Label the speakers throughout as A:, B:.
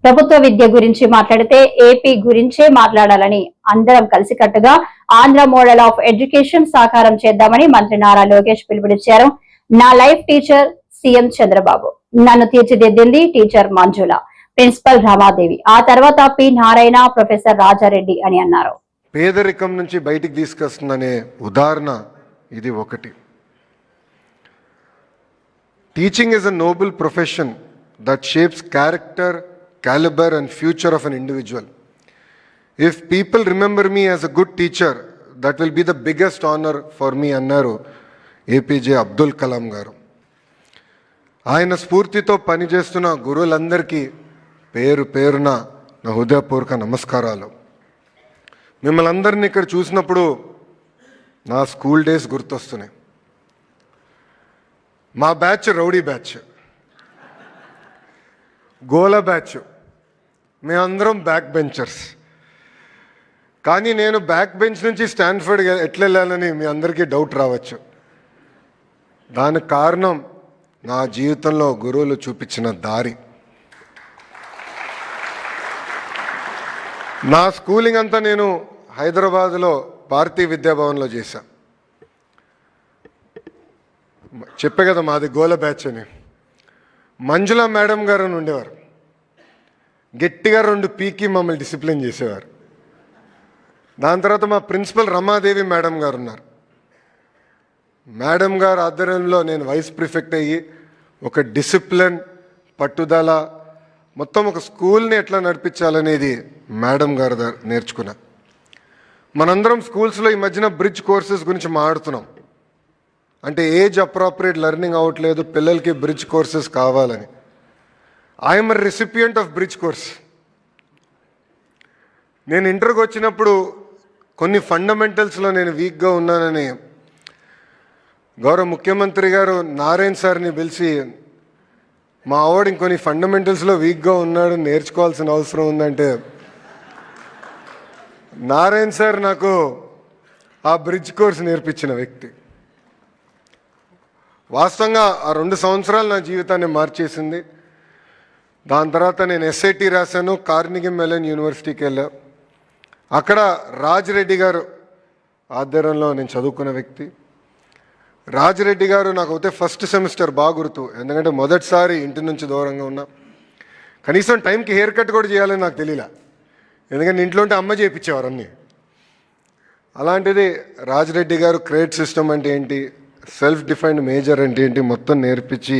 A: ప్రభుత్వ విద్య గురించి మాట్లాడితే ఏపీ గురించే మాట్లాడాలని అందరం కలిసికట్టుగా ఆంధ్ర మోడల్ ఆఫ్ ఎడ్యుకేషన్ సాకారం చేద్దామని మంత్రి నారా లోకేష్ పిలుపునిచ్చారు. నా లైఫ్ టీచర్ సీఎం చంద్రబాబు, నన్ను తీర్చిదిద్దింది టీచర్ మంజుల, ప్రిన్సిపల్ రమాదేవి, ఆ తర్వాత పి నారాయణ, ప్రొఫెసర్ రాజారెడ్డి అని అన్నారు.
B: పేదరికం నుంచి బయటికి తీసుకొస్తుందనే ఉదాహరణ ఇది ఒకటి. Teaching is a Nobel profession that shapes character, caliber and future of an individual. If people remember me as a good teacher, that will be the biggest honor for me అన్నారు APJ Abdul Kalam గారు. ఆయన స్ఫూర్తితో పనిచేస్తున్న గురువులందరికీ పేరు పేరున నా హృదయపూర్వక నమస్కారాలు. మిమ్మల్ని అందరినీ ఇక్కడ చూసినప్పుడు నా స్కూల్ డేస్ గుర్తొస్తున్నాయి. మా బ్యాచ్ రౌడీ బ్యాచ్, గోల బ్యాచ్, మేమందరం బ్యాక్ బెంచర్స్. కానీ నేను బ్యాక్ బెంచ్ నుంచి స్టాన్ఫర్డ్ ఎట్లా వెళ్ళాలని మీ అందరికీ డౌట్ రావచ్చు. దానికి కారణం నా జీవితంలో గురువులు చూపించిన దారి. నా స్కూలింగ్ అంతా నేను హైదరాబాద్లో భారతీయ విద్యాభవన్లో చేశా. చెప్పే కదా మాది గోల బ్యాచ్ అని. మంజుల మేడం గారు అని ఉండేవారు. గట్టిగా 2 పీకి మమ్మల్ని డిసిప్లిన్ చేసేవారు. దాని తర్వాత మా ప్రిన్సిపల్ రమాదేవి మేడం గారు ఉన్నారు. మేడం గారు ఆధ్వర్యంలో నేను వైస్ ప్రిఫెక్ట్ అయ్యి ఒక డిసిప్లిన్, పట్టుదల, మొత్తం ఒక స్కూల్ని ఎట్లా నడిపించాలనేది మేడం గారు నేర్చుకున్నా. మనందరం స్కూల్స్లో ఈ మధ్యన బ్రిడ్జ్ కోర్సెస్ గురించి మాట్లాడుతున్నాం. అంటే ఏజ్ అప్రాప్రియేట్ లెర్నింగ్ అవ్వట్లేదు, పిల్లలకి బ్రిడ్జ్ కోర్సెస్ కావాలని. I'm recipient of bridge course. నేను ఇంటర్కి వచ్చినప్పుడు కొన్ని ఫండమెంటల్స్లో నేను వీక్గా ఉన్నానని గౌరవ ముఖ్యమంత్రి గారు నారాయణ సార్ని పిలిచి, మా ఆవిడ ఇంకొన్ని ఫండమెంటల్స్లో వీక్గా ఉన్నాడు, నేర్చుకోవాల్సిన అవసరం ఉందంటే నారాయణ సార్ నాకు ఆ బ్రిడ్జ్ కోర్స్ నేర్పించిన వ్యక్తి. వాస్తవంగా ఆ 2 సంవత్సరాలు నా జీవితాన్ని మార్చేసింది. దాని తర్వాత నేను ఎస్ఐటి రాశాను, కార్నిగి మెలన్ యూనివర్సిటీకి వెళ్ళా. అక్కడ రాజిరెడ్డి గారు ఆధ్వర్యంలో నేను చదువుకున్న వ్యక్తి. రాజిరెడ్డి గారు నాకు అయితే ఫస్ట్ సెమిస్టర్ బాగా గుర్తు, ఎందుకంటే మొదటిసారి ఇంటి నుంచి దూరంగా ఉన్నా. కనీసం టైంకి హెయిర్ కట్ కూడా చేయాలని నాకు తెలియలే, ఎందుకంటే ఇంట్లో ఉంటే అమ్మ చేయించేవారు అన్నీ. అలాంటిది రాజిరెడ్డి గారు క్రెడిట్ సిస్టమ్ అంటే ఏంటి, సెల్ఫ్ డిఫైన్డ్ మేజర్ అంటే ఏంటి మొత్తం నేర్పించి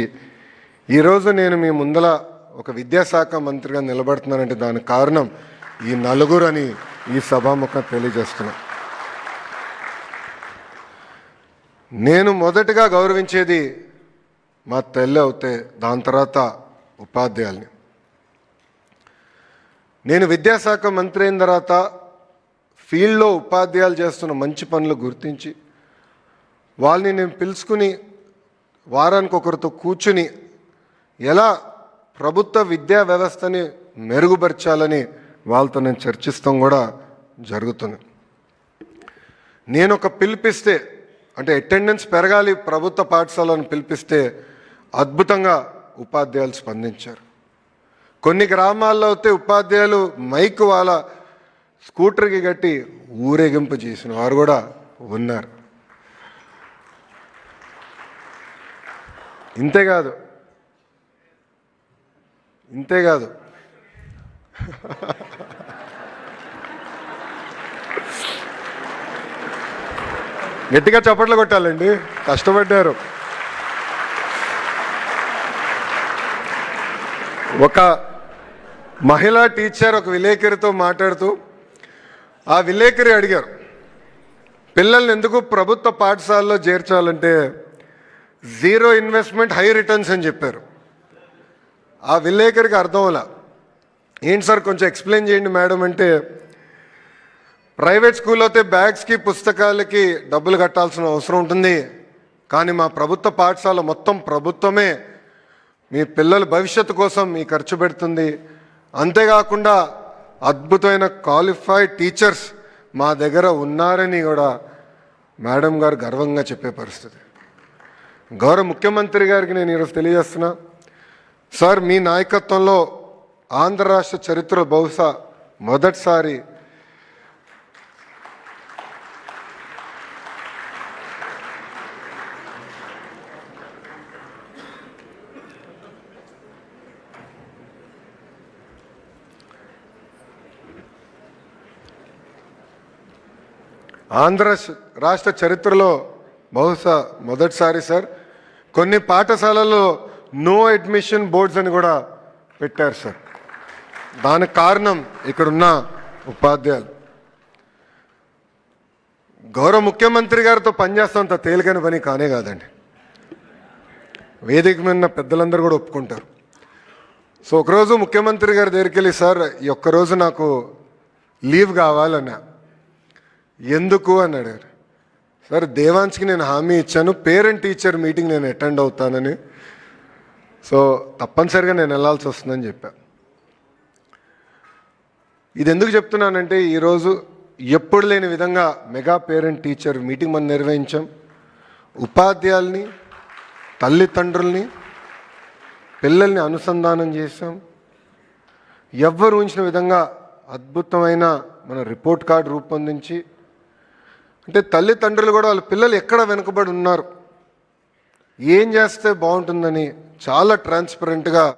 B: ఈరోజు నేను మీ ముందల ఒక విద్యాశాఖ మంత్రిగా నిలబడుతున్నానంటే దానికి కారణం ఈ నలుగురు అని ఈ సభాముఖం తెలియజేస్తున్నా. నేను మొదటగా గౌరవించేది మా తల్లి అవుతే, దాని తర్వాత ఉపాధ్యాయుల్ని. నేను విద్యాశాఖ మంత్రి అయిన తర్వాత ఫీల్డ్లో ఉపాధ్యాయులు చేస్తున్న మంచి పనులు గుర్తించి వాళ్ళని నేను పిలుచుకుని వారానికి ఒకరితో కూర్చుని ఎలా ప్రభుత్వ విద్యా వ్యవస్థని మెరుగుపరచాలని వాళ్ళతో నేను చర్చిస్తాం కూడా జరుగుతుంది. నేను ఒక పిలిపిస్తే, అంటే అటెండెన్స్ పెరగాలి ప్రభుత్వ పాఠశాలను పిలిపిస్తే అద్భుతంగా ఉపాధ్యాయులు స్పందించారు. కొన్ని గ్రామాల్లో అయితే ఉపాధ్యాయులు మైక్ వాళ్ళ స్కూటర్కి కట్టి ఊరేగింపు చేసిన వారు కూడా ఉన్నారు. ఇంతేకాదు గట్టిగా చప్పట్లు కొట్టాలండి, కష్టపడ్డారు. ఒక మహిళా టీచర్ ఒక విలేకరితో మాట్లాడుతూ ఆ విలేకరి అడిగారు, పిల్లల్ని ఎందుకు ప్రభుత్వ పాఠశాలలో చేర్చాలంటే 0 ఇన్వెస్ట్మెంట్ హై రిటర్న్స్ అని చెప్పారు. ఆ విలేకరికి అర్థం అలా. ఏంటి సార్ కొంచెం ఎక్స్ప్లెయిన్ చేయండి మేడం అంటే, ప్రైవేట్ స్కూల్లో అయితే బ్యాగ్స్కి పుస్తకాలకి డబ్బులు కట్టాల్సిన అవసరం ఉంటుంది, కానీ మా ప్రభుత్వ పాఠశాల మొత్తం ప్రభుత్వమే మీ పిల్లల భవిష్యత్తు కోసం మీ ఖర్చు పెడుతుంది. అంతేకాకుండా అద్భుతమైన క్వాలిఫైడ్ టీచర్స్ మా దగ్గర ఉన్నారని కూడా మేడం గారు గర్వంగా చెప్పే పరిస్థితి. గౌరవ ముఖ్యమంత్రి గారికి నేను ఈరోజు తెలియజేస్తున్నా, సార్ మీ నాయకత్వంలో ఆంధ్ర రాష్ట్ర చరిత్రలో బహుశా మొదటిసారి ఆంధ్ర రాష్ట్ర చరిత్రలో బహుశా మొదటిసారి సార్ కొన్ని పాఠశాలల్లో నో అడ్మిషన్ బోర్డ్స్ అని కూడా పెట్టారు సార్. దానికి కారణం ఇక్కడున్న ఉపాధ్యాయులు. గౌరవ ముఖ్యమంత్రి గారితో పనిచేస్తాంత తేలికైన పని కానే కాదండి. వేదిక మీద ఉన్న పెద్దలందరూ కూడా ఒప్పుకుంటారు. సో ఒకరోజు ముఖ్యమంత్రి గారి దగ్గరికి వెళ్ళి, సార్ ఈ ఒక్కరోజు నాకు లీవ్ కావాలన్నా. ఎందుకు అని అడిగారు. సార్ దేవాంశ్కి నేను హామీ ఇచ్చాను, పేరెంట్ టీచర్ మీటింగ్ నేను అటెండ్ అవుతానని, సో తప్పనిసరిగా నేను వెళ్ళాల్సి వస్తుందని చెప్పా. ఇది ఎందుకు చెప్తున్నానంటే ఈరోజు ఎప్పుడు లేని విధంగా మెగా పేరెంట్ టీచర్ మీటింగ్ మనం నిర్వహించాం. ఉపాధ్యాయుల్ని, తల్లిదండ్రుల్ని, పిల్లల్ని అనుసంధానం చేశాం. ఎవ్వరు ఊహించిన విధంగా అద్భుతమైన మన రిపోర్ట్ కార్డు రూపొందించి, అంటే తల్లిదండ్రులు కూడా వాళ్ళ పిల్లలు ఎక్కడ వెనుకబడి ఉన్నారు, ఏం చేస్తే బాగుంటుందని చాలా ట్రాన్స్పరెంట్గా